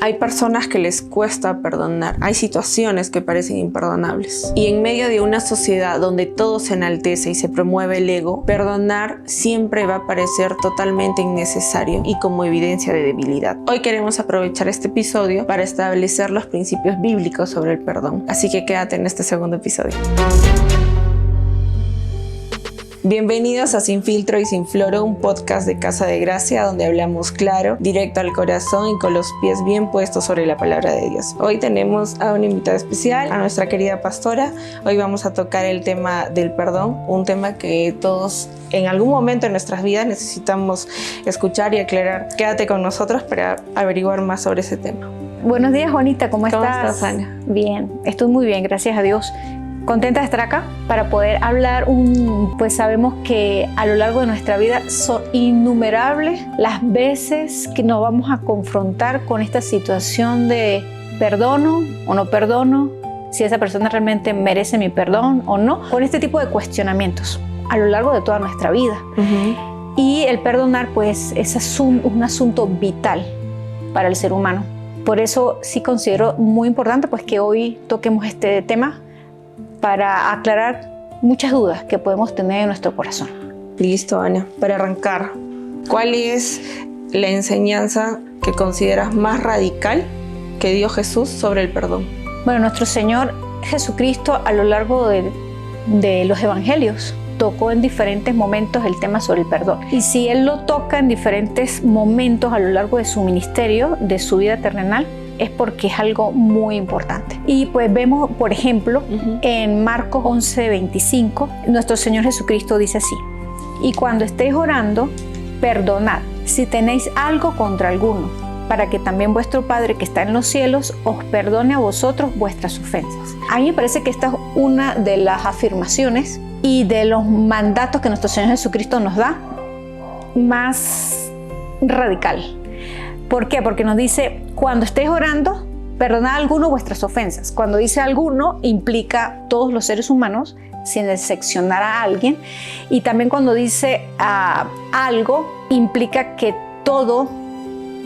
Hay personas que les cuesta perdonar, hay situaciones que parecen imperdonables. Y en medio de una sociedad donde todo se enaltece y se promueve el ego, perdonar siempre va a parecer totalmente innecesario y como evidencia de debilidad. Hoy queremos aprovechar este episodio para establecer los principios bíblicos sobre el perdón. Así que quédate en este segundo episodio. Bienvenidos a Sin Filtro y Sin Floro, un podcast de Casa de Gracia donde hablamos claro, directo al corazón y con los pies bien puestos sobre la palabra de Dios. Hoy tenemos a una invitada especial, a nuestra querida pastora. Hoy vamos a tocar el tema del perdón, un tema que todos en algún momento en nuestras vidas necesitamos escuchar y aclarar. Quédate con nosotros para averiguar más sobre ese tema. Buenos días, Juanita, ¿cómo estás? ¿Cómo estás, Ana? Bien, estoy muy bien, gracias a Dios. Contenta de estar acá para poder hablar pues sabemos que a lo largo de nuestra vida son innumerables las veces que nos vamos a confrontar con esta situación de perdono o no perdono, si esa persona realmente merece mi perdón o no, con este tipo de cuestionamientos a lo largo de toda nuestra vida. Y el perdonar pues es un asunto vital para el ser humano. Por eso sí considero muy importante pues que hoy toquemos este tema para aclarar muchas dudas que podemos tener en nuestro corazón. Listo, Ana. Para arrancar, ¿cuál es la enseñanza que consideras más radical que dio Jesús sobre el perdón? Bueno, nuestro Señor Jesucristo a lo largo de los evangelios tocó en diferentes momentos el tema sobre el perdón. Y si Él lo toca en diferentes momentos a lo largo de su ministerio, de su vida terrenal, es porque es algo muy importante. Y pues vemos, por ejemplo, en Marcos 11:25, nuestro Señor Jesucristo dice así: y cuando estéis orando, perdonad si tenéis algo contra alguno, para que también vuestro Padre que está en los cielos os perdone a vosotros vuestras ofensas. A mí me parece que esta es una de las afirmaciones y de los mandatos que nuestro Señor Jesucristo nos da más radical. ¿Por qué? Porque nos dice, cuando estéis orando, perdonad a alguno vuestras ofensas. Cuando dice alguno, implica todos los seres humanos, sin excepcionar a alguien. Y también cuando dice algo, implica que todas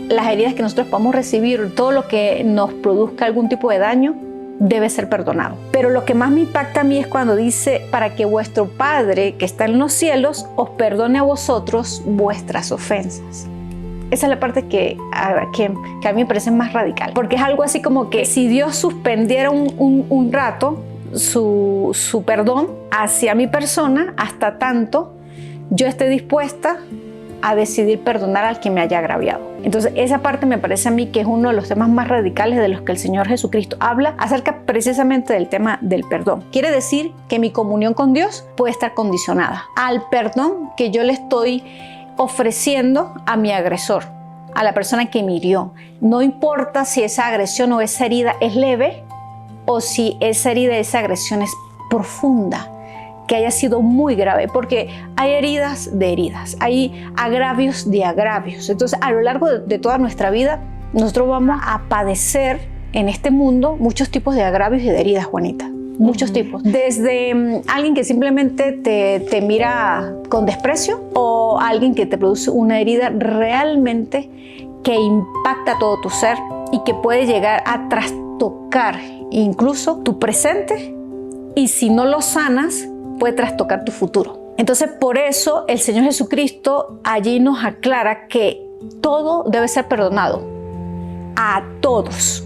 las heridas que nosotros podamos recibir, todo lo que nos produzca algún tipo de daño, debe ser perdonado. Pero lo que más me impacta a mí es cuando dice, para que vuestro Padre que está en los cielos os perdone a vosotros vuestras ofensas. Esa es la parte que a mí me parece más radical, porque es algo así como que si Dios suspendiera un rato su perdón hacia mi persona, hasta tanto yo esté dispuesta a decidir perdonar al que me haya agraviado. Entonces esa parte me parece a mí que es uno de los temas más radicales de los que el Señor Jesucristo habla acerca precisamente del tema del perdón. Quiere decir que mi comunión con Dios puede estar condicionada al perdón que yo le estoy ofreciendo a mi agresor, a la persona que me hirió. No importa si esa agresión o esa herida es leve o si esa herida, esa agresión es profunda, que haya sido muy grave, porque hay heridas de heridas, hay agravios de agravios. Entonces, a lo largo de toda nuestra vida, nosotros vamos a padecer en este mundo muchos tipos de agravios y de heridas, Juanita. Muchos tipos. Desde alguien que simplemente te mira con desprecio o alguien que te produce una herida realmente que impacta todo tu ser y que puede llegar a trastocar incluso tu presente y si no lo sanas puede trastocar tu futuro. Entonces por eso el Señor Jesucristo allí nos aclara que todo debe ser perdonado. A todos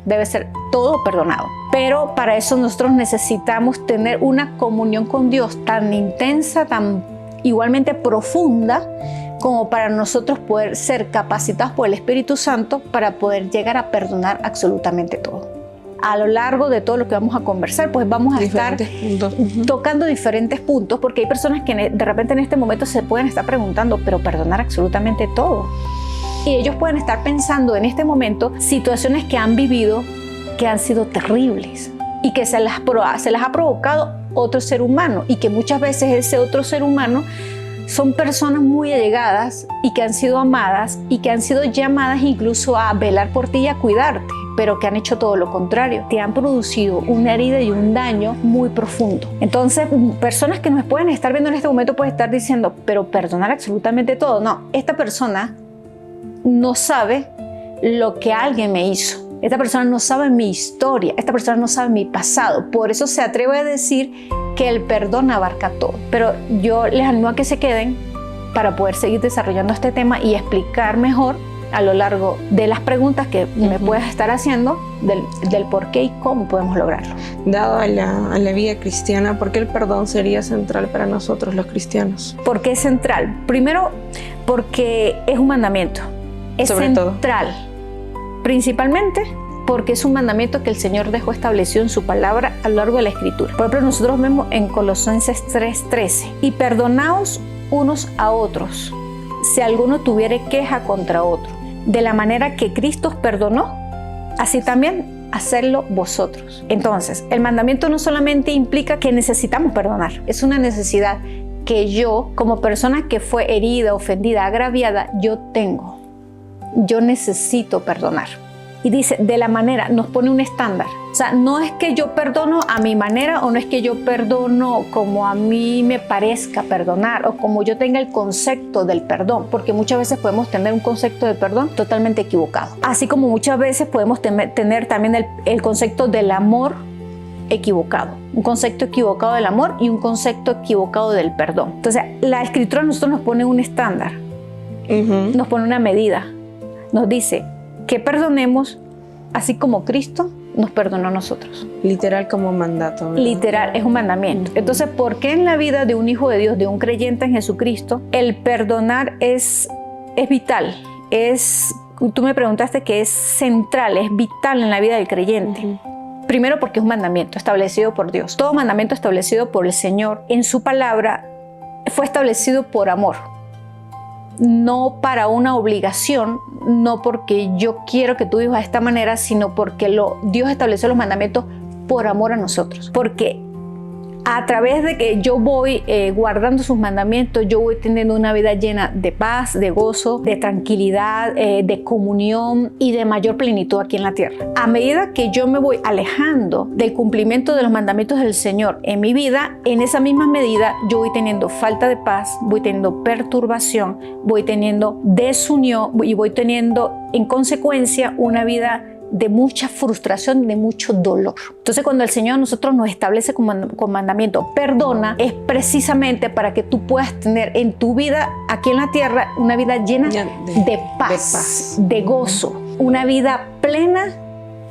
debe ser todo perdonado. Pero para eso nosotros necesitamos tener una comunión con Dios tan intensa, tan igualmente profunda, como para nosotros poder ser capacitados por el Espíritu Santo para poder llegar a perdonar absolutamente todo. A lo largo de todo lo que vamos a conversar, pues vamos a estar tocando diferentes puntos, porque hay personas que de repente en este momento se pueden estar preguntando, pero perdonar absolutamente todo. Y ellos pueden estar pensando en este momento situaciones que han vivido que han sido terribles y que se las ha provocado otro ser humano y que muchas veces ese otro ser humano son personas muy allegadas y que han sido amadas y que han sido llamadas incluso a velar por ti y a cuidarte, pero que han hecho todo lo contrario. Te han producido una herida y un daño muy profundo. Entonces, personas que nos pueden estar viendo en este momento pueden estar diciendo, pero perdonar absolutamente todo. No, esta persona no sabe lo que alguien me hizo. Esta persona no sabe mi historia, esta persona no sabe mi pasado. Por eso se atreve a decir que el perdón abarca todo. Pero yo les animo a que se queden para poder seguir desarrollando este tema y explicar mejor a lo largo de las preguntas que me puedas estar haciendo del por qué y cómo podemos lograrlo. Dado a la vida cristiana, ¿por qué el perdón sería central para nosotros los cristianos? ¿Por qué es central? Primero, porque es un mandamiento. Es Sobre central. Principalmente porque es un mandamiento que el Señor dejó establecido en su palabra a lo largo de la Escritura. Por ejemplo, nosotros vemos en Colosenses 3:13: y perdonaos unos a otros, si alguno tuviere queja contra otro. De la manera que Cristo os perdonó, así también hacerlo vosotros. Entonces, el mandamiento no solamente implica que necesitamos perdonar, es una necesidad que yo, como persona que fue herida, ofendida, agraviada, yo tengo. Yo necesito perdonar. Y dice, de la manera, nos pone un estándar. O sea, no es que yo perdono a mi manera, o no es que yo perdono como a mí me parezca perdonar, o como yo tenga el concepto del perdón, porque muchas veces podemos tener un concepto de perdón totalmente equivocado. Así como muchas veces podemos tener también el concepto del amor equivocado. Un concepto equivocado del amor y un concepto equivocado del perdón. Entonces, la Escritura a nosotros nos pone un estándar, nos pone una medida. Nos dice que perdonemos así como Cristo nos perdonó a nosotros. Literal como mandato, ¿verdad? Literal, es un mandamiento. Entonces, ¿por qué en la vida de un hijo de Dios, de un creyente en Jesucristo, el perdonar es vital? Tú me preguntaste que es central, es vital en la vida del creyente. Primero porque es un mandamiento establecido por Dios. Todo mandamiento establecido por el Señor en su palabra fue establecido por amor. No para una obligación, no porque yo quiero que tú vivas de esta manera, sino porque Dios estableció los mandamientos por amor a nosotros. Porque a través de que yo voy guardando sus mandamientos, yo voy teniendo una vida llena de paz, de gozo, de tranquilidad, de comunión y de mayor plenitud aquí en la tierra. A medida que yo me voy alejando del cumplimiento de los mandamientos del Señor en mi vida, en esa misma medida yo voy teniendo falta de paz, voy teniendo perturbación, voy teniendo desunión y voy teniendo en consecuencia una vida de mucha frustración, de mucho dolor. Entonces, cuando el Señor a nosotros nos establece con mandamiento, perdona, es precisamente para que tú puedas tener en tu vida aquí en la tierra una vida llena de paz, de gozo, una vida plena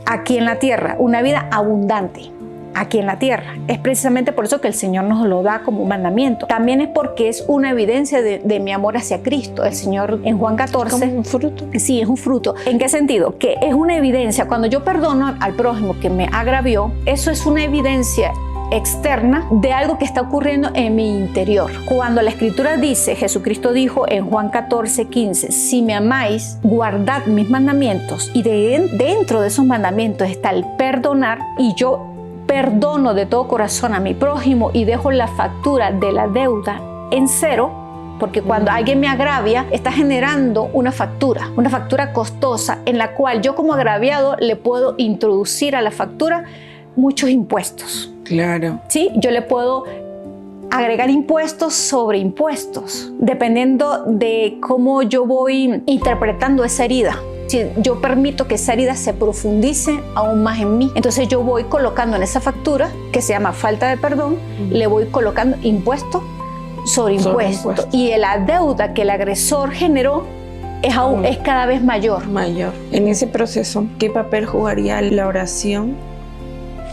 aquí en la tierra, una vida abundante aquí en la tierra. Es precisamente por eso que el Señor nos lo da como un mandamiento. También es porque es una evidencia de mi amor hacia Cristo. El Señor en Juan 14... ¿Como un fruto? Sí, es un fruto. ¿En qué sentido? Que es una evidencia. Cuando yo perdono al prójimo que me agravió, eso es una evidencia externa de algo que está ocurriendo en mi interior. Cuando la Escritura dice, Jesucristo dijo en Juan 14:15, si me amáis, guardad mis mandamientos, y dentro de esos mandamientos está el perdonar, y yo perdono de todo corazón a mi prójimo y dejo la factura de la deuda en cero, porque cuando alguien me agravia está generando una factura costosa en la cual yo como agraviado le puedo introducir a la factura muchos impuestos. Claro. Sí, yo le puedo agregar impuestos sobre impuestos, dependiendo de cómo yo voy interpretando esa herida. Si yo permito que esa herida se profundice aún más en mí, entonces yo voy colocando en esa factura, que se llama falta de perdón, le voy colocando impuesto sobre impuesto. Y la deuda que el agresor generó es cada vez mayor. En ese proceso, ¿qué papel jugaría la oración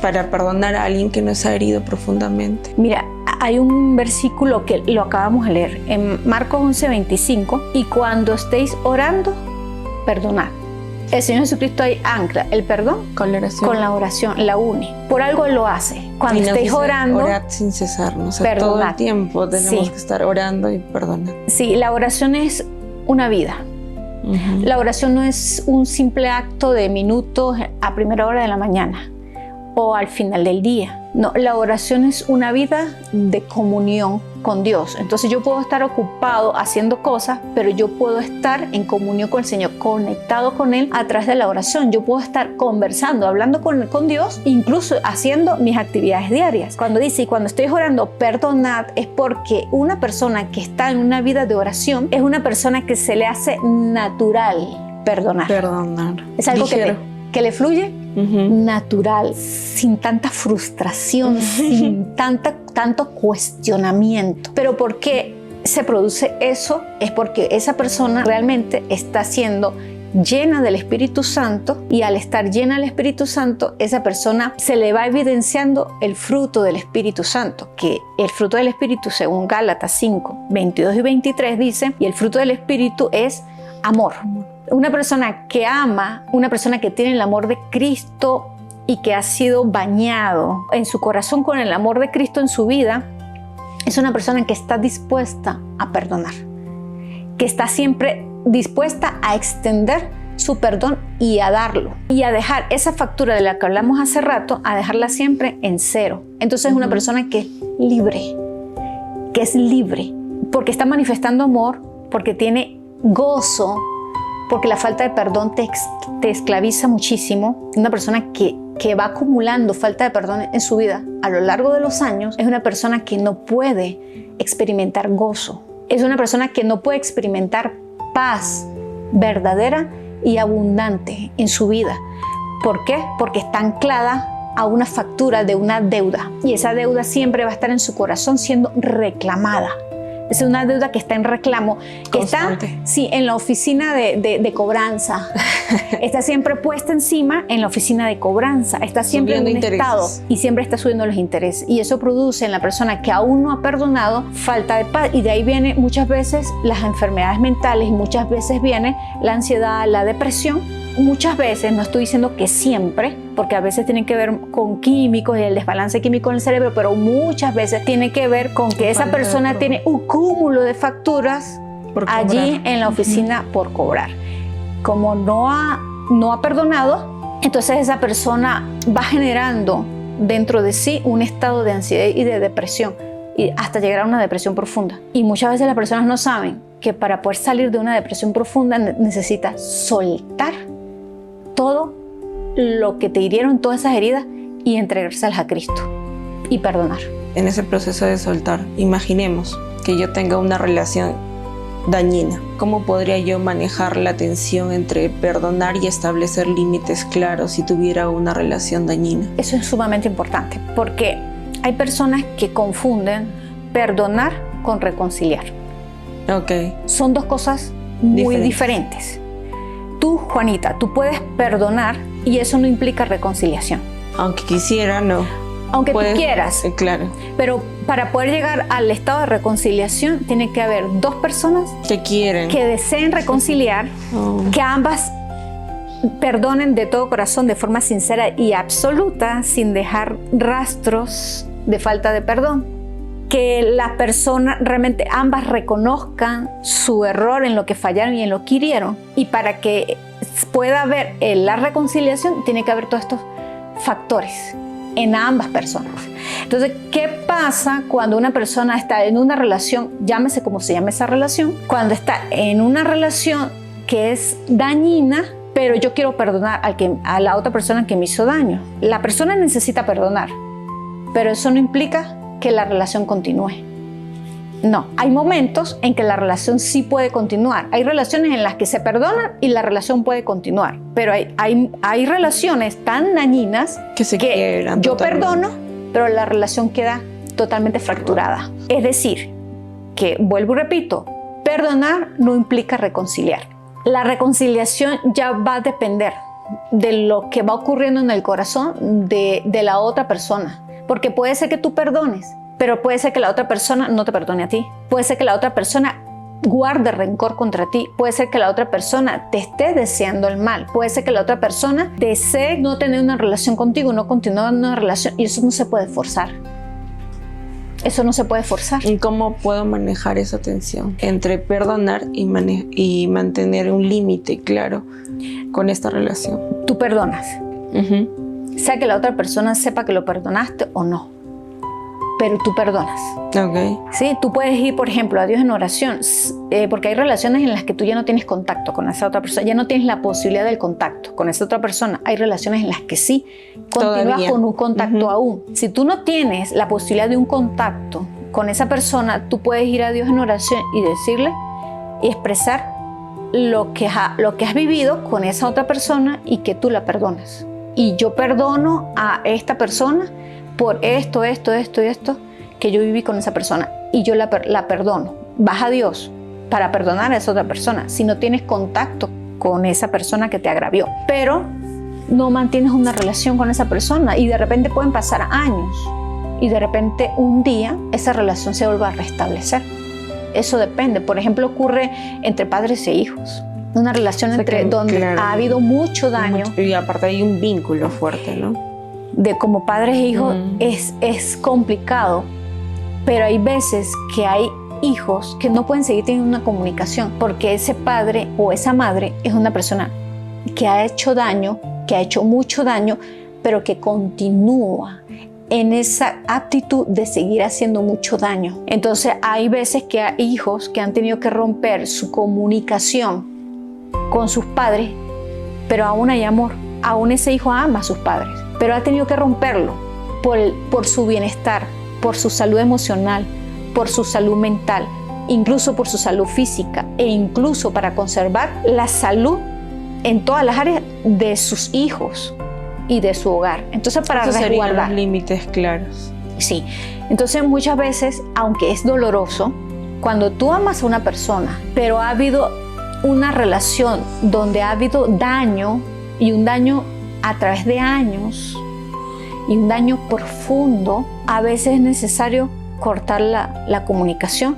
para perdonar a alguien que nos ha herido profundamente? Mira, hay un versículo que lo acabamos de leer en Marcos 11:25, y cuando estéis orando, perdonad. El Señor Jesucristo ahí ancla el perdón con la oración, la une. Por algo lo hace. Cuando estéis orando, orad sin cesar, ¿no? O sea, todo el tiempo tenemos que estar orando y perdonar. Sí, la oración es una vida. La oración no es un simple acto de minutos a primera hora de la mañana o al final del día. No, la oración es una vida de comunión con Dios. Entonces yo puedo estar ocupado haciendo cosas, pero yo puedo estar en comunión con el Señor, conectado con Él a través de la oración. Yo puedo estar conversando, hablando con Dios, incluso haciendo mis actividades diarias. Cuando dice, y cuando estoy orando, perdonad, es porque una persona que está en una vida de oración es una persona que se le hace natural perdonar. Es algo que le fluye natural, sin tanta frustración, sin tanto cuestionamiento. Pero ¿por qué se produce eso? Es porque esa persona realmente está siendo llena del Espíritu Santo, y al estar llena del Espíritu Santo, esa persona se le va evidenciando el fruto del Espíritu Santo, que el fruto del Espíritu, según Gálatas 5, 22 y 23 dice, y el fruto del Espíritu es amor. Una persona que ama, una persona que tiene el amor de Cristo y que ha sido bañado en su corazón con el amor de Cristo en su vida, es una persona que está dispuesta a perdonar, que está siempre dispuesta a extender su perdón y a darlo, y a dejar esa factura de la que hablamos hace rato, a dejarla siempre en cero. Entonces es una persona que es libre, porque está manifestando amor, porque tiene gozo, porque la falta de perdón te esclaviza muchísimo. Una persona que va acumulando falta de perdón en su vida a lo largo de los años es una persona que no puede experimentar gozo, es una persona que no puede experimentar paz verdadera y abundante en su vida. ¿Por qué? Porque está anclada a una factura de una deuda, y esa deuda siempre va a estar en su corazón siendo reclamada. Es una deuda que está en reclamo, que constante. Está en la oficina de cobranza. Está siempre puesta encima en la oficina de cobranza. Está siempre en un estado y siempre está subiendo los intereses. Y eso produce en la persona que aún no ha perdonado falta de paz. Y de ahí viene muchas veces las enfermedades mentales, y muchas veces viene la ansiedad, la depresión. Muchas veces, no estoy diciendo que siempre, porque a veces tiene que ver con químicos y el desbalance químico en el cerebro, pero muchas veces tiene que ver con que esa persona tiene un cúmulo de facturas allí en la oficina por cobrar. Como no ha perdonado, entonces esa persona va generando dentro de sí un estado de ansiedad y de depresión, y hasta llegar a una depresión profunda. Y muchas veces las personas no saben que para poder salir de una depresión profunda necesita soltar todo lo que te hirieron, todas esas heridas, y entregárselas a Cristo y perdonar. En ese proceso de soltar, imaginemos que yo tenga una relación dañina. ¿Cómo podría yo manejar la tensión entre perdonar y establecer límites claros si tuviera una relación dañina? Eso es sumamente importante, porque hay personas que confunden perdonar con reconciliar. Son dos cosas muy diferentes. Tú, Juanita, tú puedes perdonar y eso no implica reconciliación. Aunque quisiera, no. Tú quieras. Claro. Pero para poder llegar al estado de reconciliación tiene que haber dos personas que deseen reconciliar, que ambas perdonen de todo corazón, de forma sincera y absoluta, sin dejar rastros de falta de perdón. Que las personas realmente ambas reconozcan su error en lo que fallaron y en lo que hirieron. Y para que pueda haber la reconciliación, tiene que haber todos estos factores en ambas personas. Entonces, ¿qué pasa cuando una persona está en una relación, llámese como se llame esa relación, cuando está en una relación que es dañina, pero yo quiero perdonar a la otra persona que me hizo daño? La persona necesita perdonar, pero eso no implica que la relación continúe. No, hay momentos en que la relación sí puede continuar. Hay relaciones en las que se perdonan y la relación puede continuar. Pero hay relaciones tan dañinas que yo perdono, pero la relación queda totalmente fracturada. Es decir, que vuelvo y repito, perdonar no implica reconciliar. La reconciliación ya va a depender de lo que va ocurriendo en el corazón de la otra persona. Porque puede ser que tú perdones, pero puede ser que la otra persona no te perdone a ti. Puede ser que la otra persona guarde rencor contra ti. Puede ser que la otra persona te esté deseando el mal. Puede ser que la otra persona desee no tener una relación contigo, no continuar una relación. Y eso no se puede forzar. Eso no se puede forzar. ¿Y cómo puedo manejar esa tensión entre perdonar y mantener un límite claro con esta relación? Tú perdonas. Sea que la otra persona sepa que lo perdonaste o no, pero tú perdonas. Sí, tú puedes ir, por ejemplo, a Dios en oración, porque hay relaciones en las que tú ya no tienes contacto con esa otra persona, ya no tienes la posibilidad del contacto con esa otra persona. Hay relaciones en las que sí continúas con un contacto aún. Si tú no tienes la posibilidad de un contacto con esa persona, tú puedes ir a Dios en oración y decirle y expresar lo que has vivido con esa otra persona y que tú la perdonas. Y yo perdono a esta persona por esto que yo viví con esa persona. Y yo la perdono. Vas a Dios para perdonar a esa otra persona si no tienes contacto con esa persona que te agravió. Pero no mantienes una relación con esa persona y de repente pueden pasar años y de repente un día esa relación se vuelve a restablecer. Eso depende. Por ejemplo, ocurre entre padres e hijos. Una relación donde claro, ha habido mucho daño. Y aparte hay un vínculo fuerte, ¿no? De como padres e hijos es complicado, pero hay veces que hay hijos que no pueden seguir teniendo una comunicación porque ese padre o esa madre es una persona que ha hecho daño, que ha hecho mucho daño, pero que continúa en esa actitud de seguir haciendo mucho daño. Entonces hay veces que hay hijos que han tenido que romper su comunicación con sus padres, pero aún hay amor, aún ese hijo ama a sus padres, pero ha tenido que romperlo por su bienestar, por su salud emocional, por su salud mental, incluso por su salud física e incluso para conservar la salud en todas las áreas de sus hijos y de su hogar. Entonces, para resguardar los límites claros. Sí. Entonces, muchas veces, aunque es doloroso, cuando tú amas a una persona, pero ha habido una relación donde ha habido daño y un daño a través de años y un daño profundo, a veces es necesario cortar la comunicación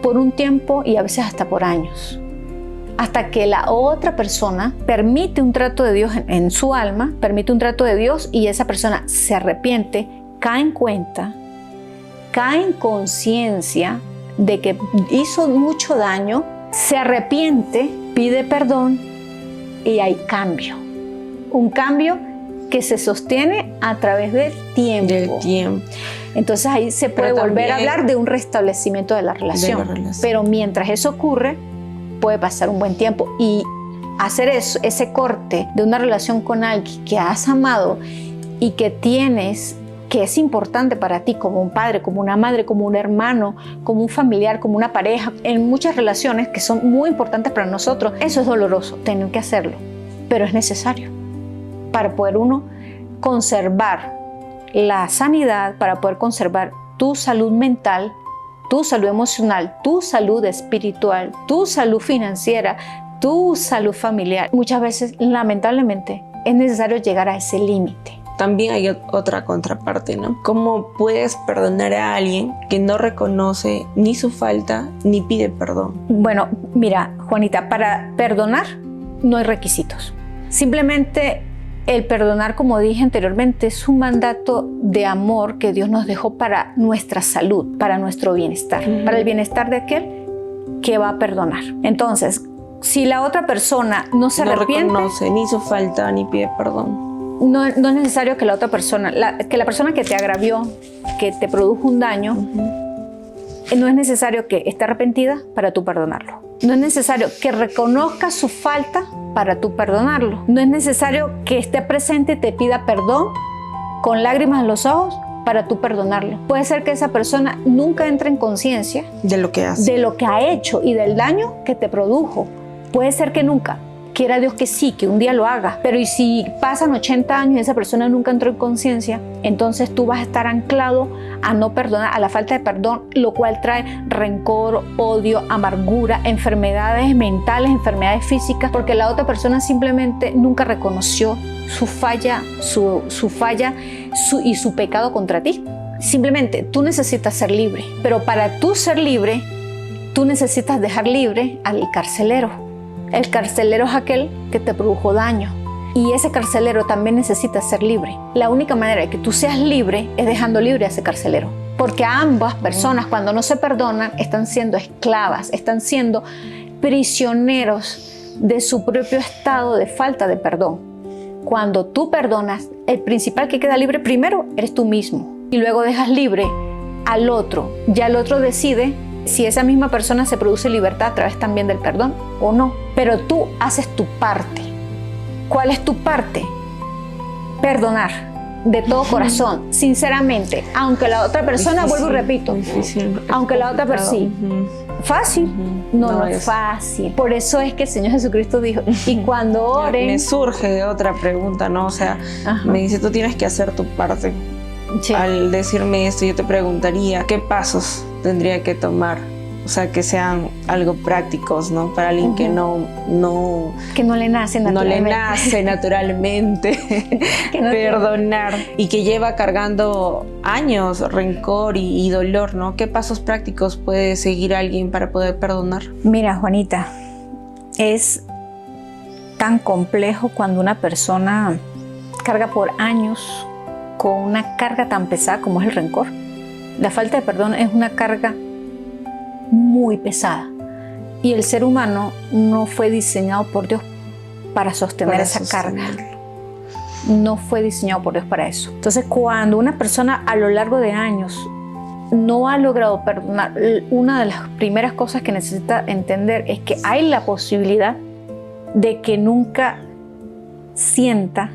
por un tiempo y a veces hasta por años, hasta que la otra persona permite un trato de Dios en su alma, permite un trato de Dios y esa persona se arrepiente, cae en cuenta, cae en conciencia de que hizo mucho daño, se arrepiente, pide perdón y hay cambio. Un cambio que se sostiene a través del tiempo. Entonces ahí se puede volver a hablar de un restablecimiento de la relación. Pero mientras eso ocurre, puede pasar un buen tiempo y hacer eso, ese corte de una relación con alguien que has amado y que tienes, que es importante para ti como un padre, como una madre, como un hermano, como un familiar, como una pareja, en muchas relaciones que son muy importantes para nosotros. Eso es doloroso, tener que hacerlo, pero es necesario para poder uno conservar la sanidad, para poder conservar tu salud mental, tu salud emocional, tu salud espiritual, tu salud financiera, tu salud familiar. Muchas veces, lamentablemente, es necesario llegar a ese límite. También hay otra contraparte, ¿no? ¿Cómo puedes perdonar a alguien que no reconoce ni su falta ni pide perdón? Bueno, mira, Juanita, para perdonar no hay requisitos. Simplemente el perdonar, como dije anteriormente, es un mandato de amor que Dios nos dejó para nuestra salud, para nuestro bienestar, para el bienestar de aquel que va a perdonar. Entonces, si la otra persona no se arrepiente, no reconoce ni su falta ni pide perdón, no es necesario que la otra persona, que la persona que te agravió, que te produjo un daño, no es necesario que esté arrepentida para tú perdonarlo. No es necesario que reconozca su falta para tú perdonarlo. No es necesario que esté presente y te pida perdón con lágrimas en los ojos para tú perdonarlo. Puede ser que esa persona nunca entre en conciencia de lo que hace, de lo que ha hecho y del daño que te produjo. Puede ser que nunca. Quiera Dios que sí, que un día lo haga. Pero y si pasan 80 años y esa persona nunca entró en conciencia, entonces tú vas a estar anclado a no perdonar, a la falta de perdón, lo cual trae rencor, odio, amargura, enfermedades mentales, enfermedades físicas, porque la otra persona simplemente nunca reconoció su falla, y su pecado contra ti. Simplemente tú necesitas ser libre, pero para tú ser libre, tú necesitas dejar libre al carcelero. El carcelero es aquel que te produjo daño y ese carcelero también necesita ser libre. La única manera de que tú seas libre es dejando libre a ese carcelero, porque ambas personas, cuando no se perdonan, están siendo esclavas, están siendo prisioneros de su propio estado de falta de perdón. Cuando tú perdonas, el principal que queda libre primero eres tú mismo y luego dejas libre al otro. Ya el otro decide si esa misma persona se produce libertad a través también del perdón o no. Pero tú haces tu parte. ¿Cuál es tu parte? Perdonar de todo corazón, sinceramente, aunque la otra persona, vuelvo y repito, aunque la otra persona, fácil. No es fácil. Por eso es que el Señor Jesucristo dijo, y cuando oren... Me surge otra pregunta, ¿no? O sea, me dice, tú tienes que hacer tu parte. Sí. Al decirme esto, yo te preguntaría, ¿qué pasos tendría que tomar? O sea, que sean algo prácticos, ¿no? Para alguien que no le nace naturalmente. No le nace naturalmente perdonar y que lleva cargando años rencor y dolor, ¿no? ¿Qué pasos prácticos puede seguir alguien para poder perdonar? Mira, Juanita, es tan complejo cuando una persona carga por años con una carga tan pesada como es el rencor. La falta de perdón es una carga muy pesada y el ser humano no fue diseñado por Dios para sostener esa carga. No fue diseñado por Dios para eso. Entonces, cuando una persona a lo largo de años no ha logrado perdonar, una de las primeras cosas que necesita entender es que hay la posibilidad de que nunca sienta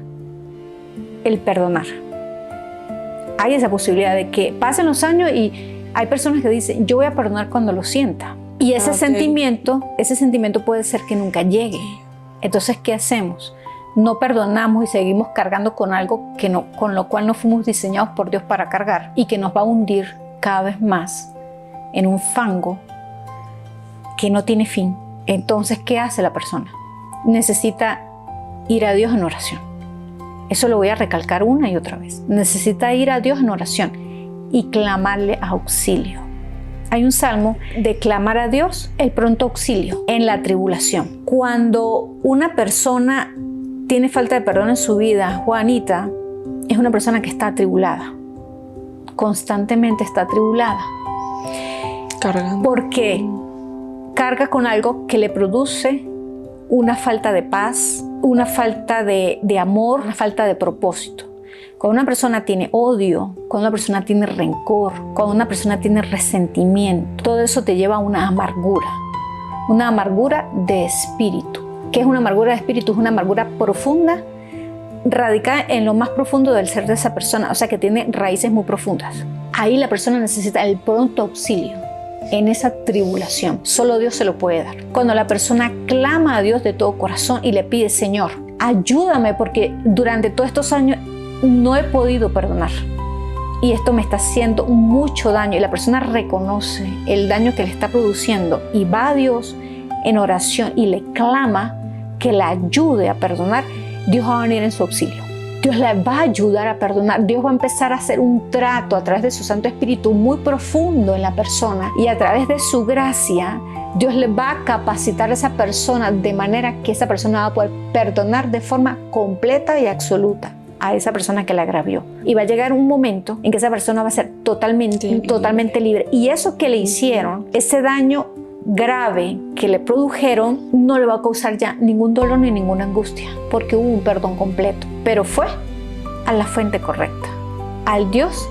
el perdonar. Hay esa posibilidad de que pasen los años y hay personas que dicen, yo voy a perdonar cuando lo sienta. Y ese sentimiento puede ser que nunca llegue. Entonces, ¿qué hacemos? No perdonamos y seguimos cargando con algo con lo cual no fuimos diseñados por Dios para cargar y que nos va a hundir cada vez más en un fango que no tiene fin. Entonces, ¿qué hace la persona? Necesita ir a Dios en oración. Eso lo voy a recalcar una y otra vez. Necesita ir a Dios en oración y clamarle auxilio. Hay un salmo de clamar a Dios el pronto auxilio en la tribulación. Cuando una persona tiene falta de perdón en su vida, Juanita, es una persona que está atribulada. Constantemente está atribulada. Cargando. ¿Por qué? Carga con algo que le produce una falta de paz, una falta de amor, una falta de propósito. Cuando una persona tiene odio, cuando una persona tiene rencor, cuando una persona tiene resentimiento, todo eso te lleva a una amargura de espíritu. ¿Qué es una amargura de espíritu? Es una amargura profunda, radicada en lo más profundo del ser de esa persona, o sea que tiene raíces muy profundas. Ahí la persona necesita el pronto auxilio en esa tribulación. Solo Dios se lo puede dar. Cuando la persona clama a Dios de todo corazón y le pide, Señor, ayúdame porque durante todos estos años no he podido perdonar y esto me está haciendo mucho daño, y la persona reconoce el daño que le está produciendo y va a Dios en oración y le clama que la ayude a perdonar, Dios va a venir en su auxilio. Dios le va a ayudar a perdonar. Dios va a empezar a hacer un trato a través de su Santo Espíritu muy profundo en la persona, y a través de su gracia Dios le va a capacitar a esa persona de manera que esa persona va a poder perdonar de forma completa y absoluta a esa persona que la agravió. Y va a llegar un momento en que esa persona va a ser totalmente libre. Y eso que le hicieron, ese daño grave que le produjeron, no le va a causar ya ningún dolor ni ninguna angustia, porque hubo un perdón completo. Pero fue a la fuente correcta, al Dios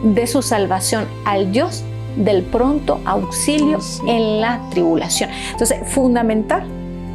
de su salvación, al Dios del pronto auxilio en la tribulación. Entonces, fundamental,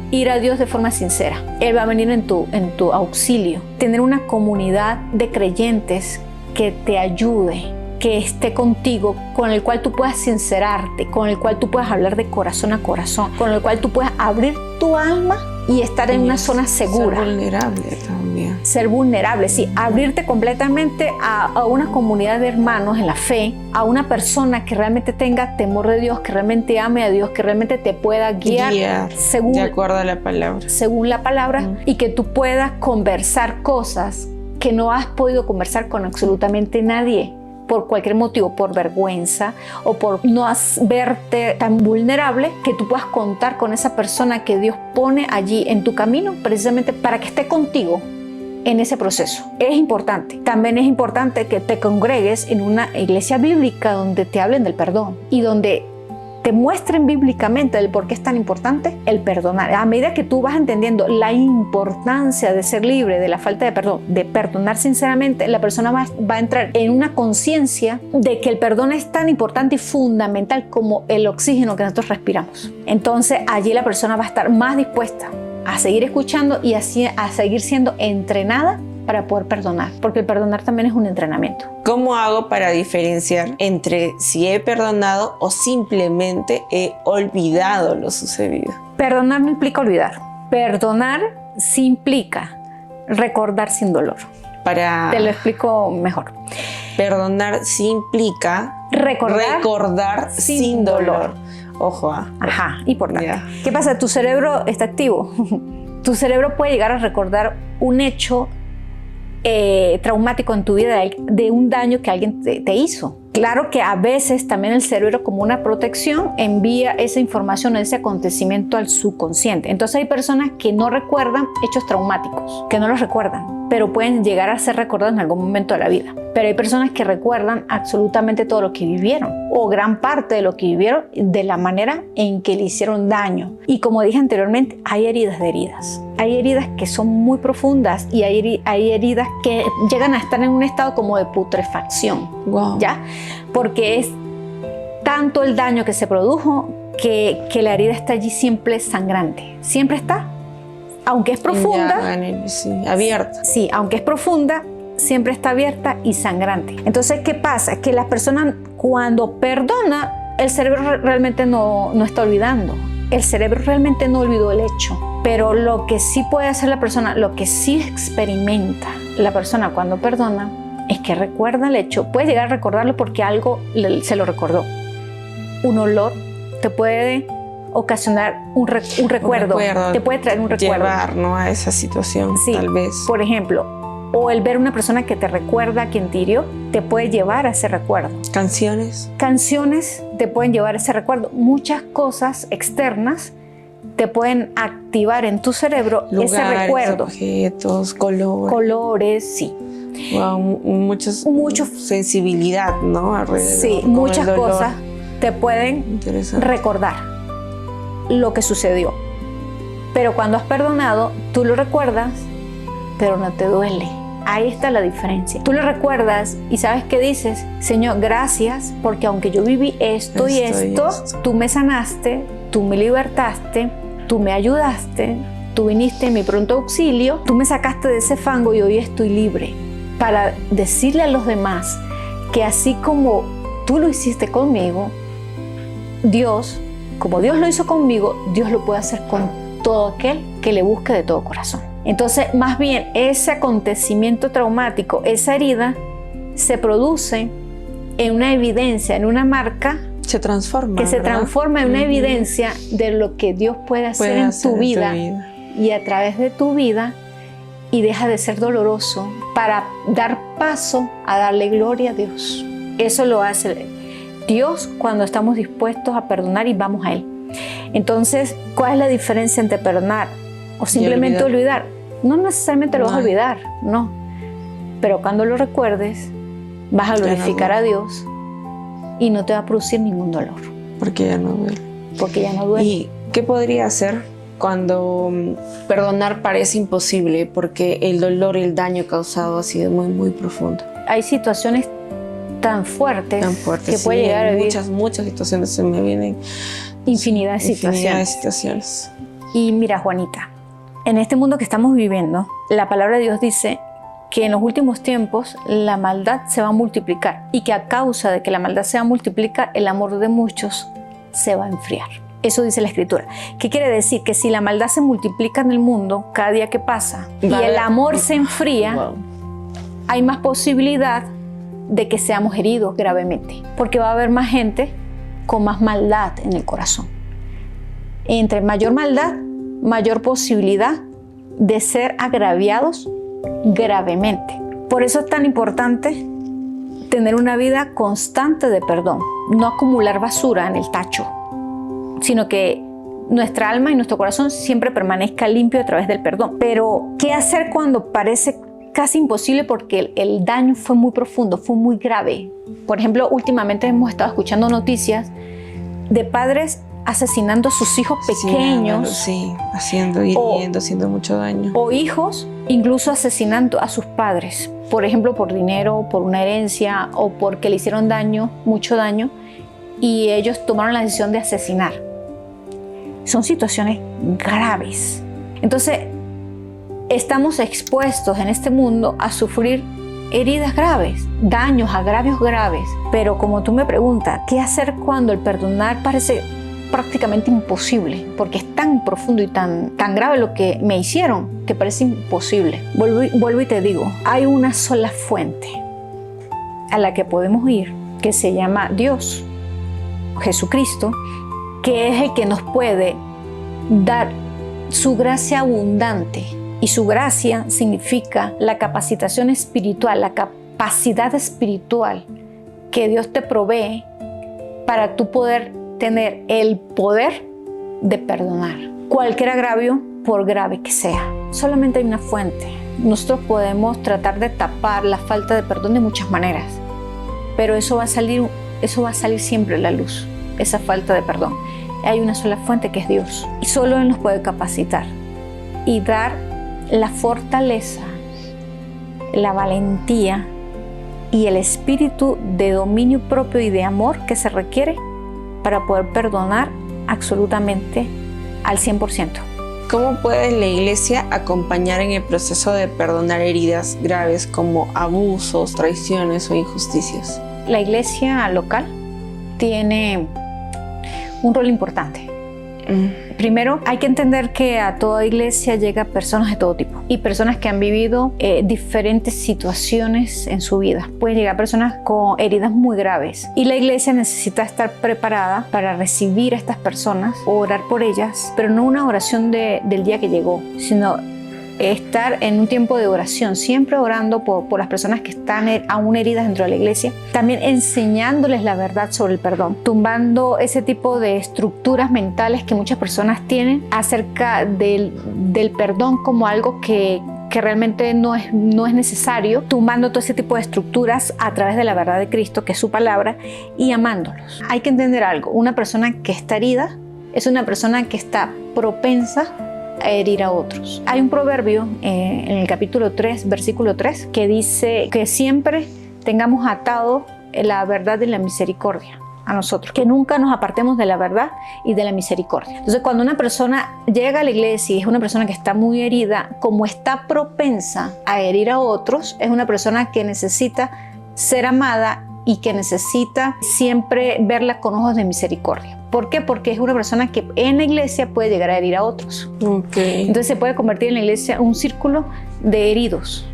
ir a Dios de forma sincera. Él va a venir en tu auxilio. Tener una comunidad de creyentes que te ayude, que esté contigo, con el cual tú puedas sincerarte, con el cual tú puedas hablar de corazón a corazón, con el cual tú puedas abrir tu alma y estar en una zona segura. Ser vulnerable también. Ser vulnerable, sí. Abrirte completamente a una comunidad de hermanos en la fe, a una persona que realmente tenga temor de Dios, que realmente ame a Dios, que realmente te pueda guiar según, de acuerdo a la palabra. Según la palabra, y que tú puedas conversar cosas que no has podido conversar con absolutamente nadie, por cualquier motivo, por vergüenza o por no verte tan vulnerable, que tú puedas contar con esa persona que Dios pone allí en tu camino precisamente para que esté contigo en ese proceso. Es importante. También es importante que te congregues en una iglesia bíblica donde te hablen del perdón y donde te muestren bíblicamente el por qué es tan importante el perdonar. A medida que tú vas entendiendo la importancia de ser libre de la falta de perdón, de perdonar sinceramente, la persona va a entrar en una conciencia de que el perdón es tan importante y fundamental como el oxígeno que nosotros respiramos. Entonces allí la persona va a estar más dispuesta a seguir escuchando y a seguir siendo entrenada para poder perdonar, porque el perdonar también es un entrenamiento. ¿Cómo hago para diferenciar entre si he perdonado o simplemente he olvidado lo sucedido? Perdonar no implica olvidar. Perdonar sí implica recordar sin dolor. Te lo explico mejor. Perdonar sí implica recordar sin dolor. Ojo. Ajá, importante. ¿Qué pasa? Tu cerebro está activo. Tu cerebro puede llegar a recordar un hecho traumático en tu vida de un daño que alguien te hizo. Claro que a veces también el cerebro, como una protección, envía esa información, ese acontecimiento al subconsciente. Entonces hay personas que no recuerdan hechos traumáticos, que no los recuerdan, pero pueden llegar a ser recordados en algún momento de la vida. Pero hay personas que recuerdan absolutamente todo lo que vivieron, o gran parte de lo que vivieron, de la manera en que le hicieron daño. Y como dije anteriormente, hay heridas de heridas. Hay heridas que son muy profundas y hay heridas que llegan a estar en un estado como de putrefacción. Wow. ¿Ya? Porque es tanto el daño que se produjo que la herida está allí siempre sangrante. Siempre está. Aunque es profunda. Sí, abierta. Sí, aunque es profunda, siempre está abierta y sangrante. Entonces, ¿qué pasa? Que la persona, cuando perdona, el cerebro realmente no está olvidando. El cerebro realmente no olvidó el hecho. Pero lo que sí puede hacer la persona, lo que sí experimenta la persona cuando perdona, es que recuerda el hecho. Puede llegar a recordarlo porque algo se lo recordó. Un olor te puede ocasionar un recuerdo. Te puede traer un recuerdo. Llevar, ¿no?, a esa situación, sí, tal vez. Por ejemplo, o el ver una persona que te recuerda a quien te hirió, te puede llevar a ese recuerdo. Canciones. Canciones te pueden llevar a ese recuerdo. Muchas cosas externas te pueden activar en tu cerebro lugares, ese recuerdo. Objetos, colores. Colores, sí. Wow, mucha sensibilidad, ¿no? Alrededor. Sí, muchas cosas te pueden recordar lo que sucedió. Pero cuando has perdonado, tú lo recuerdas, pero no te duele. Ahí está la diferencia. Tú lo recuerdas y ¿sabes qué dices? Señor, gracias, porque aunque yo viví esto y esto, tú me sanaste, tú me libertaste, tú me ayudaste, tú viniste en mi pronto auxilio, tú me sacaste de ese fango y hoy estoy libre. Para decirle a los demás que así como tú lo hiciste conmigo, Dios, como Dios lo hizo conmigo, Dios lo puede hacer con todo aquel que le busque de todo corazón. Entonces, más bien, ese acontecimiento traumático, esa herida, se produce en una evidencia, en una marca. Se transforma. Que se transforma en una evidencia de lo que Dios puede hacer en tu vida y a través de tu vida, y deja de ser doloroso para dar paso a darle gloria a Dios. Eso lo hace Dios cuando estamos dispuestos a perdonar y vamos a Él. Entonces, ¿cuál es la diferencia entre perdonar o simplemente olvidar? No necesariamente lo vas a olvidar, no. Pero cuando lo recuerdes, vas a glorificar a Dios y no te va a producir ningún dolor. Porque ya no duele. Porque ya no duele. ¿Y qué podría hacer cuando perdonar parece imposible porque el dolor y el daño causado ha sido muy, muy profundo? Hay situaciones tan fuertes que puede llegar a vivir. Muchas situaciones se me vienen. Infinidad de situaciones. Y mira, Juanita, en este mundo que estamos viviendo, la palabra de Dios dice que en los últimos tiempos la maldad se va a multiplicar y que a causa de que la maldad se va a multiplicar, el amor de muchos se va a enfriar. Eso dice la Escritura. ¿Qué quiere decir? Que si la maldad se multiplica en el mundo cada día que pasa y el amor se enfría, hay más posibilidad de que seamos heridos gravemente, porque va a haber más gente con más maldad en el corazón. Entre mayor maldad, mayor posibilidad de ser agraviados gravemente. Por eso es tan importante tener una vida constante de perdón, no acumular basura en el tacho, sino que nuestra alma y nuestro corazón siempre permanezca limpio a través del perdón. Pero, ¿qué hacer cuando parece casi imposible porque el daño fue muy profundo, fue muy grave? Por ejemplo, últimamente hemos estado escuchando noticias de padres asesinando a sus hijos pequeños. Sí, hiriendo, haciendo mucho daño. O hijos incluso asesinando a sus padres, por ejemplo, por dinero, por una herencia o porque le hicieron daño, mucho daño, y ellos tomaron la decisión de asesinar. Son situaciones graves. Entonces, estamos expuestos en este mundo a sufrir heridas graves, daños, agravios graves. Pero como tú me preguntas, ¿qué hacer cuando el perdonar parece prácticamente imposible? Porque es tan profundo y tan grave lo que me hicieron que parece imposible. Vuelvo y te digo, hay una sola fuente a la que podemos ir, que se llama Dios, Jesucristo, que es el que nos puede dar su gracia abundante. Y su gracia significa la capacitación espiritual, la capacidad espiritual que Dios te provee para tú poder tener el poder de perdonar cualquier agravio, por grave que sea. Solamente hay una fuente. Nosotros podemos tratar de tapar la falta de perdón de muchas maneras, pero eso va a salir siempre a la luz, esa falta de perdón. Hay una sola fuente, que es Dios, y solo Él nos puede capacitar y dar la fortaleza, la valentía y el espíritu de dominio propio y de amor que se requiere para poder perdonar absolutamente al 100%. ¿Cómo puede la Iglesia acompañar en el proceso de perdonar heridas graves como abusos, traiciones o injusticias? La Iglesia local tiene un rol importante. Primero, hay que entender que a toda iglesia llegan personas de todo tipo y personas que han vivido diferentes situaciones en su vida. Pueden llegar personas con heridas muy graves y la iglesia necesita estar preparada para recibir a estas personas, orar por ellas, pero no una oración del día que llegó, sino estar en un tiempo de oración, siempre orando por las personas que están aún heridas dentro de la iglesia, también enseñándoles la verdad sobre el perdón, tumbando ese tipo de estructuras mentales que muchas personas tienen acerca del perdón como algo que realmente no es necesario, tumbando todo ese tipo de estructuras a través de la verdad de Cristo, que es su palabra, y amándolos. Hay que entender algo: una persona que está herida es una persona que está propensa a herir a otros. Hay un proverbio en el capítulo 3, versículo 3, que dice que siempre tengamos atado la verdad y la misericordia a nosotros, que nunca nos apartemos de la verdad y de la misericordia. Entonces, cuando una persona llega a la iglesia y es una persona que está muy herida, como está propensa a herir a otros, es una persona que necesita ser amada y que necesita siempre verla con ojos de misericordia. ¿Por qué? Porque es una persona que en la iglesia puede llegar a herir a otros. Okay. Entonces se puede convertir en la iglesia un círculo de heridos.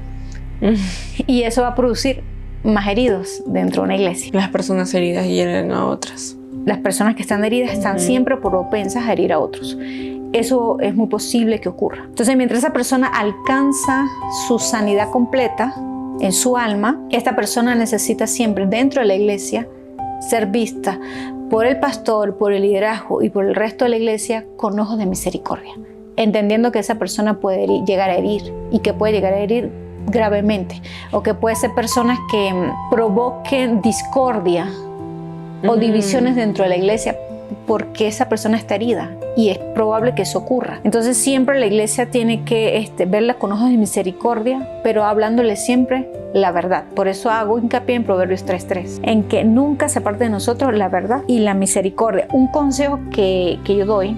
Y eso va a producir más heridos dentro de una iglesia. Las personas heridas hieren a otras. Las personas que están heridas están siempre propensas a herir a otros. Eso es muy posible que ocurra. Entonces, mientras esa persona alcanza su sanidad completa en su alma, esta persona necesita siempre dentro de la iglesia ser vista por el pastor, por el liderazgo y por el resto de la iglesia con ojos de misericordia, entendiendo que esa persona puede llegar a herir y que puede llegar a herir gravemente, o que puede ser personas que provoquen discordia o divisiones dentro de la iglesia porque esa persona está herida y es probable que eso ocurra. Entonces siempre la iglesia tiene que verla con ojos de misericordia, pero hablándole siempre la verdad. Por eso hago hincapié en Proverbios 3:3, en que nunca se aparte de nosotros la verdad y la misericordia. Un consejo que yo doy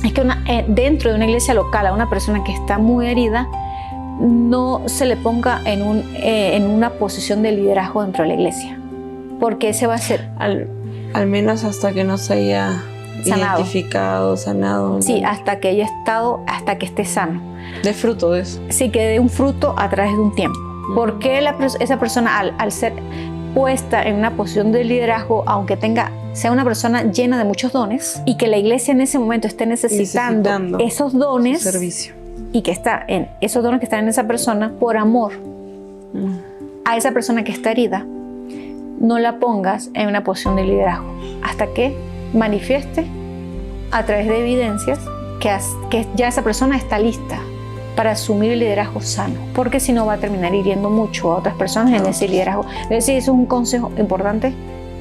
es que dentro de una iglesia local a una persona que está muy herida no se le ponga en una posición de liderazgo dentro de la iglesia, porque ese va a ser al menos hasta que no se haya identificado, sanado. Sí, hasta que esté sano. De fruto de eso. Sí, que dé un fruto a través de un tiempo. Porque esa persona al ser puesta en una posición de liderazgo, aunque sea una persona llena de muchos dones, y que la iglesia en ese momento esté necesitando esos dones, servicio, y que esos dones que están en esa persona, por amor a esa persona que está herida, no la pongas en una posición de liderazgo hasta que manifieste a través de evidencias que ya esa persona está lista para asumir el liderazgo sano, porque si no va a terminar hiriendo mucho a otras personas en ese liderazgo. Es decir, eso es un consejo importante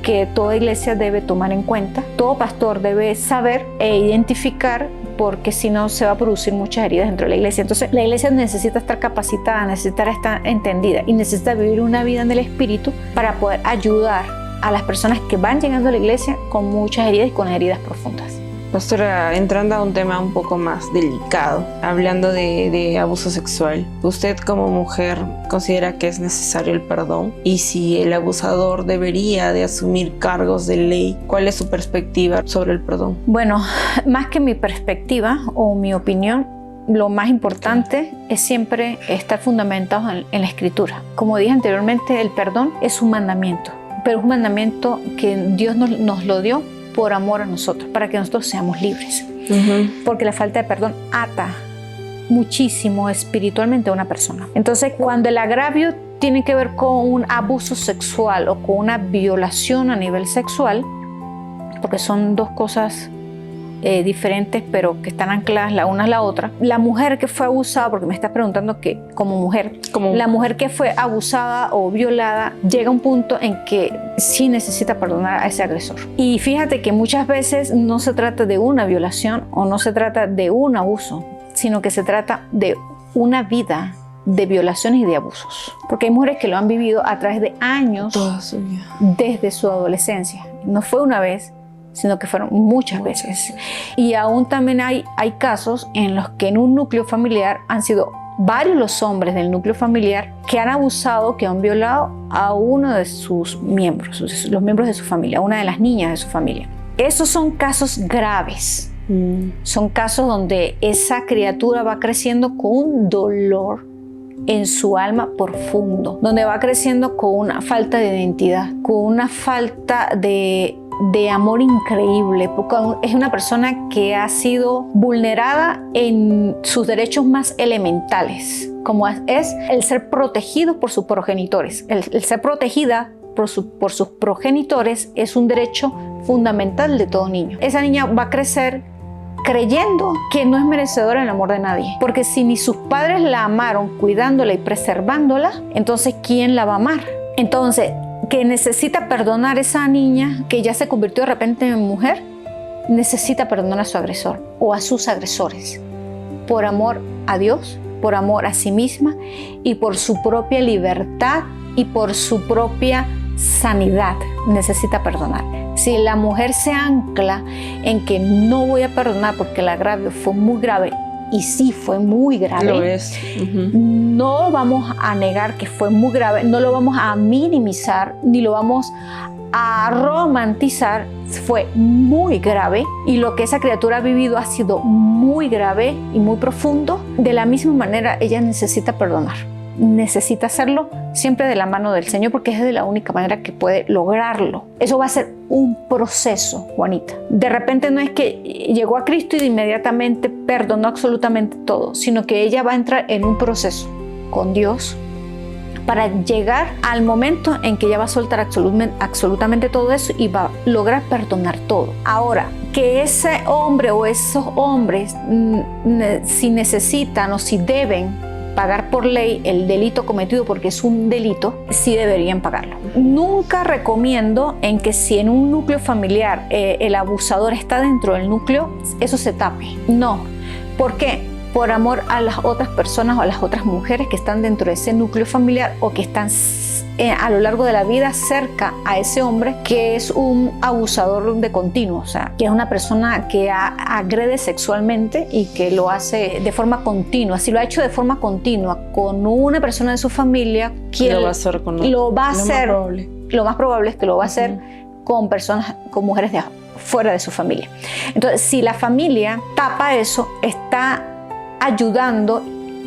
que toda iglesia debe tomar en cuenta. Todo pastor debe saber e identificar, porque si no se va a producir muchas heridas dentro de la iglesia. Entonces la iglesia necesita estar capacitada, necesita estar entendida y necesita vivir una vida en el espíritu para poder ayudar a las personas que van llegando a la iglesia con muchas heridas y con heridas profundas. Pastora, entrando a un tema un poco más delicado, hablando de abuso sexual, ¿usted como mujer considera que es necesario el perdón? Y si el abusador debería de asumir cargos de ley, ¿cuál es su perspectiva sobre el perdón? Bueno, más que mi perspectiva o mi opinión, lo más importante es siempre estar fundamentados en la Escritura. Como dije anteriormente, el perdón es un mandamiento, pero es un mandamiento que Dios nos lo dio por amor a nosotros, para que nosotros seamos libres. Porque la falta de perdón ata muchísimo espiritualmente a una persona. Entonces, cuando el agravio tiene que ver con un abuso sexual o con una violación a nivel sexual, porque son dos cosas diferentes, pero que están ancladas la una a la otra. La mujer que fue abusada, porque me estás preguntando que como mujer, la mujer que fue abusada o violada llega a un punto en que sí necesita perdonar a ese agresor. Y fíjate que muchas veces no se trata de una violación o no se trata de un abuso, sino que se trata de una vida de violaciones y de abusos. Porque hay mujeres que lo han vivido a través de años, toda su vida, desde su adolescencia. No fue una vez, sino que fueron muchas veces. Y aún también hay casos en los que en un núcleo familiar han sido varios los hombres del núcleo familiar que han abusado, que han violado a uno de sus miembros, los miembros de su familia, a una de las niñas de su familia. Esos son casos graves. Son casos donde esa criatura va creciendo con un dolor en su alma profundo, donde va creciendo con una falta de identidad, con una falta de amor increíble, porque es una persona que ha sido vulnerada en sus derechos más elementales, como es el ser protegido por sus progenitores. El ser protegida por sus progenitores es un derecho fundamental de todo niño. Esa niña va a crecer creyendo que no es merecedora del amor de nadie, porque si ni sus padres la amaron cuidándola y preservándola, entonces ¿quién la va a amar? Entonces, que necesita perdonar a esa niña que ya se convirtió de repente en mujer, necesita perdonar a su agresor o a sus agresores por amor a Dios, por amor a sí misma y por su propia libertad y por su propia sanidad. Necesita perdonar. Si la mujer se ancla en que no voy a perdonar porque el agravio fue muy grave, y sí fue muy grave, lo es. No vamos a negar que fue muy grave, no lo vamos a minimizar ni lo vamos a romantizar. Fue muy grave y lo que esa criatura ha vivido ha sido muy grave y muy profundo. De la misma manera ella necesita perdonar, necesita hacerlo siempre de la mano del Señor, porque es de la única manera que puede lograrlo. Eso va a ser un proceso, Juanita. De repente no es que llegó a Cristo y de inmediatamente perdonó absolutamente todo, sino que ella va a entrar en un proceso con Dios para llegar al momento en que ella va a soltar absolutamente todo eso y va a lograr perdonar todo. Ahora, que ese hombre o esos hombres, si necesitan o si deben pagar por ley el delito cometido, porque es un delito, sí deberían pagarlo. Nunca recomiendo en que si en un núcleo familiar el abusador está dentro del núcleo, eso se tape. No. ¿Por qué? Por amor a las otras personas o a las otras mujeres que están dentro de ese núcleo familiar o que están a lo largo de la vida cerca a ese hombre que es un abusador de continuo, o sea, que es una persona que agrede sexualmente y que lo hace de forma continua. Si lo ha hecho de forma continua con una persona de su familia, ¿quién lo va a hacer con otro? Lo más probable es que lo va a hacer con personas, con mujeres de fuera de su familia. Entonces, si la familia tapa eso, está ayudando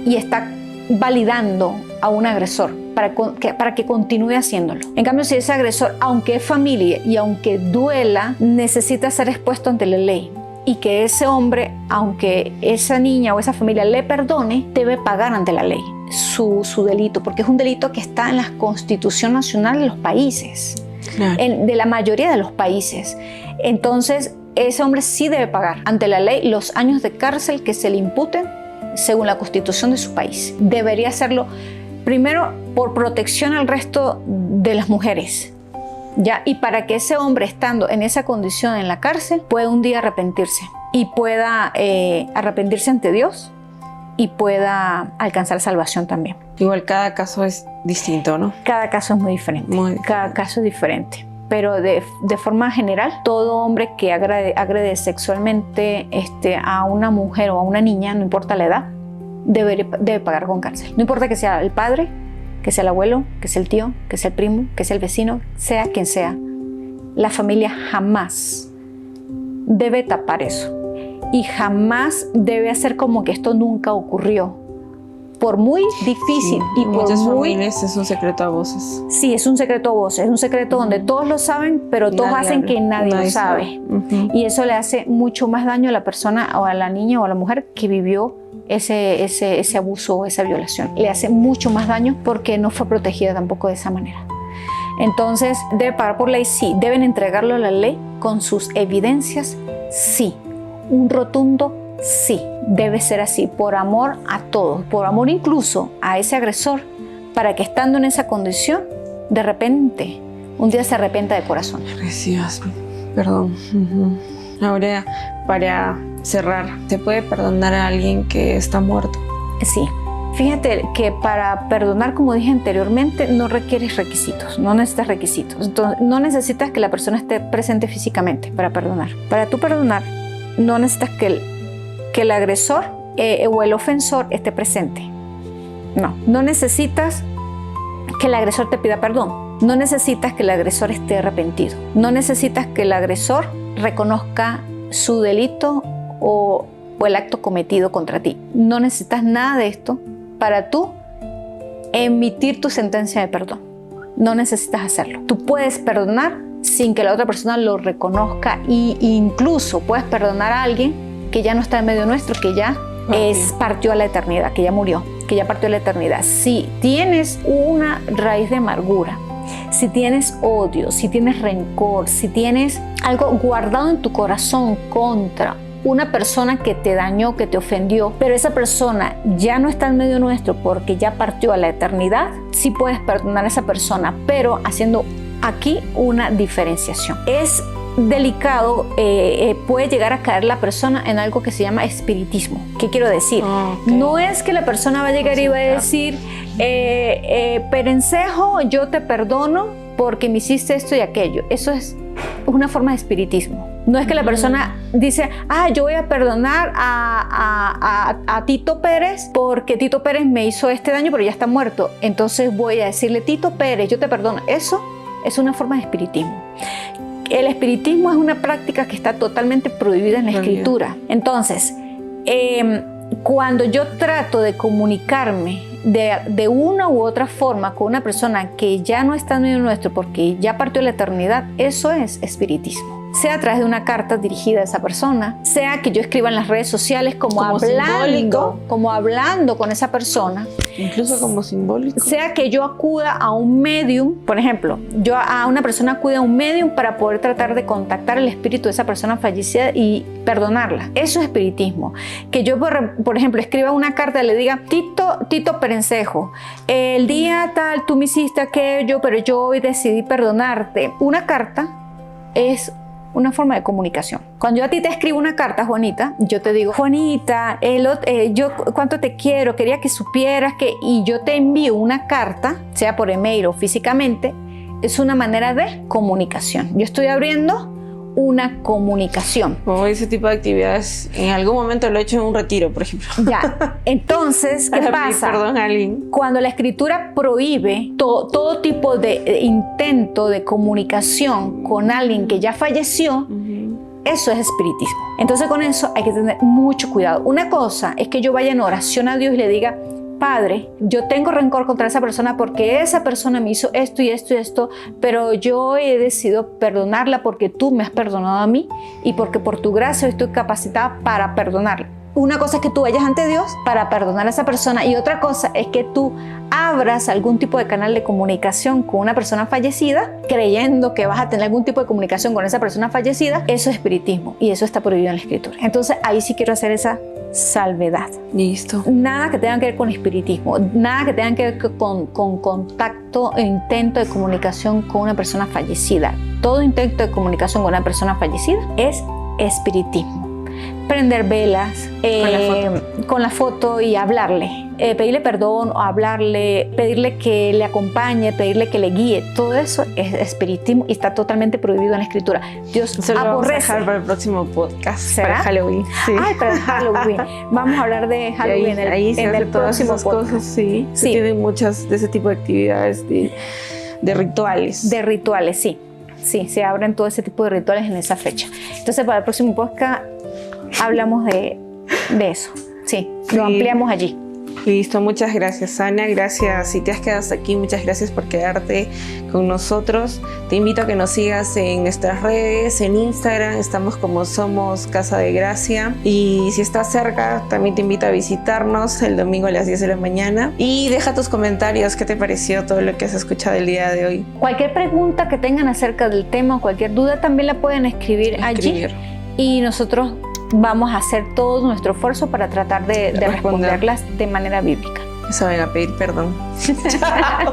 y está validando a un agresor para que continúe haciéndolo. En cambio, si ese agresor, aunque es familia y aunque duela, necesita ser expuesto ante la ley, y que ese hombre, aunque esa niña o esa familia le perdone, debe pagar ante la ley su delito, porque es un delito que está en la Constitución Nacional de los países, claro, de la mayoría de los países. Entonces, ese hombre sí debe pagar ante la ley los años de cárcel que se le imputen según la Constitución de su país. Debería hacerlo primero por protección al resto de las mujeres, ¿ya? Y para que ese hombre, estando en esa condición en la cárcel, pueda un día arrepentirse y pueda arrepentirse ante Dios y pueda alcanzar salvación también. Igual cada caso es distinto, ¿no? Cada caso es muy diferente. Cada caso es diferente. pero de forma general, todo hombre que agrede sexualmente a una mujer o a una niña, no importa la edad, debe pagar con cárcel. No importa que sea el padre, que sea el abuelo, que sea el tío, que sea el primo, que sea el vecino, sea quien sea. La familia jamás debe tapar eso y jamás debe hacer como que esto nunca ocurrió. Por muy difícil y por muchas muy... familias es un secreto a voces. Sí, es un secreto a voces, es un secreto donde todos lo saben, pero todos hacen que nadie lo sabe. Y eso le hace mucho más daño a la persona o a la niña o a la mujer que vivió ese abuso o esa violación. Le hace mucho más daño porque no fue protegida tampoco de esa manera. Entonces, ¿debe pagar por ley? Sí. ¿Deben entregarlo a la ley con sus evidencias? Sí. Un rotundo sí. Debe ser así, por amor a todos, por amor incluso a ese agresor, para que estando en esa condición, de repente, un día se arrepienta de corazón. Gracias, perdón. Ahora, para cerrar, ¿se puede perdonar a alguien que está muerto? Sí. Fíjate que para perdonar, como dije anteriormente, no requieres requisitos, no necesitas requisitos. Entonces, no necesitas que la persona esté presente físicamente para perdonar. Para tú perdonar, no necesitas que el agresor o el ofensor esté presente. No necesitas que el agresor te pida perdón. No necesitas que el agresor esté arrepentido. No necesitas que el agresor reconozca su delito o el acto cometido contra ti. No necesitas nada de esto para tú emitir tu sentencia de perdón. No necesitas hacerlo. Tú puedes perdonar sin que la otra persona lo reconozca e incluso puedes perdonar a alguien que ya no está en medio nuestro, que ya partió a la eternidad, que ya murió, que ya partió a la eternidad. Si tienes una raíz de amargura, si tienes odio, si tienes rencor, si tienes algo guardado en tu corazón contra una persona que te dañó, que te ofendió, pero esa persona ya no está en medio nuestro porque ya partió a la eternidad, sí puedes perdonar a esa persona, pero haciendo aquí una diferenciación. Es delicado, puede llegar a caer la persona en algo que se llama espiritismo. ¿Qué quiero decir? No es que la persona va a llegar y va a decir, Perencejo, yo te perdono porque me hiciste esto y aquello. Eso es una forma de espiritismo. No es que la persona dice, yo voy a perdonar a Tito Pérez porque Tito Pérez me hizo este daño pero ya está muerto. Entonces voy a decirle, Tito Pérez, yo te perdono. Eso es una forma de espiritismo. El espiritismo es una práctica que está totalmente prohibida en la escritura. Entonces, cuando yo trato de comunicarme de una u otra forma con una persona que ya no está en medio nuestro porque ya partió la eternidad, eso es espiritismo. Sea a través de una carta dirigida a esa persona, sea que yo escriba en las redes sociales como hablando con esa persona. Incluso como simbólico. Sea que yo acuda a un medium, por ejemplo, yo a una persona acude a un medium para poder tratar de contactar el espíritu de esa persona fallecida y perdonarla. Eso es espiritismo. Que yo, por ejemplo, escriba una carta y le diga, Tito Perencejo, el día tal tú me hiciste aquello, pero yo hoy decidí perdonarte. Una carta es una forma de comunicación. Cuando yo a ti te escribo una carta, Juanita, yo te digo, Juanita, yo cuánto te quiero, quería que supieras que, y yo te envío una carta, sea por email o físicamente, es una manera de comunicación. Yo estoy abriendo una comunicación. O ese tipo de actividades, en algún momento lo he hecho en un retiro, por ejemplo. Ya, entonces, ¿qué pasa? Perdón a alguien. Cuando la escritura prohíbe todo tipo de intento de comunicación con alguien que ya falleció, eso es espiritismo. Entonces con eso hay que tener mucho cuidado. Una cosa es que yo vaya en oración a Dios y le diga, Padre, yo tengo rencor contra esa persona porque esa persona me hizo esto y esto y esto, pero yo he decidido perdonarla porque tú me has perdonado a mí y porque por tu gracia estoy capacitada para perdonarla. Una cosa es que tú vayas ante Dios para perdonar a esa persona y otra cosa es que tú abras algún tipo de canal de comunicación con una persona fallecida creyendo que vas a tener algún tipo de comunicación con esa persona fallecida. Eso es espiritismo y eso está prohibido en la escritura. Entonces ahí sí quiero hacer esa salvedad. Listo. Nada que tenga que ver con espiritismo, nada que tenga que ver con contacto e intento de comunicación con una persona fallecida. Todo intento de comunicación con una persona fallecida es espiritismo. prender velas con la foto y hablarle, pedirle perdón o hablarle, pedirle que le acompañe, pedirle que le guíe. Todo eso es espiritismo y está totalmente prohibido en la Escritura. Dios Eso lo vamos a aborrece. dejar para el próximo podcast. ¿Será? Para Halloween. Sí. Ay, para Halloween. Vamos a hablar de Halloween ahí se en hacen el todas próximo esas podcast. cosas, sí. Se Sí. tienen muchas de ese tipo de actividades, de rituales. De rituales, sí. Sí, se abren todo ese tipo de rituales en esa fecha. Entonces, para el próximo podcast hablamos de eso. Sí, lo ampliamos allí. Listo, muchas gracias, Ana. Gracias, si te has quedado hasta aquí, muchas gracias por quedarte con nosotros. Te invito a que nos sigas en nuestras redes, en Instagram, estamos como Somos Casa de Gracia. Y si estás cerca, también te invito a visitarnos el domingo a las 10 de la mañana. Y deja tus comentarios, ¿qué te pareció todo lo que has escuchado el día de hoy? Cualquier pregunta que tengan acerca del tema o cualquier duda también la pueden escribir allí. Y nosotros vamos a hacer todo nuestro esfuerzo para tratar de responderlas de manera bíblica. Saben a pedir perdón. Chao.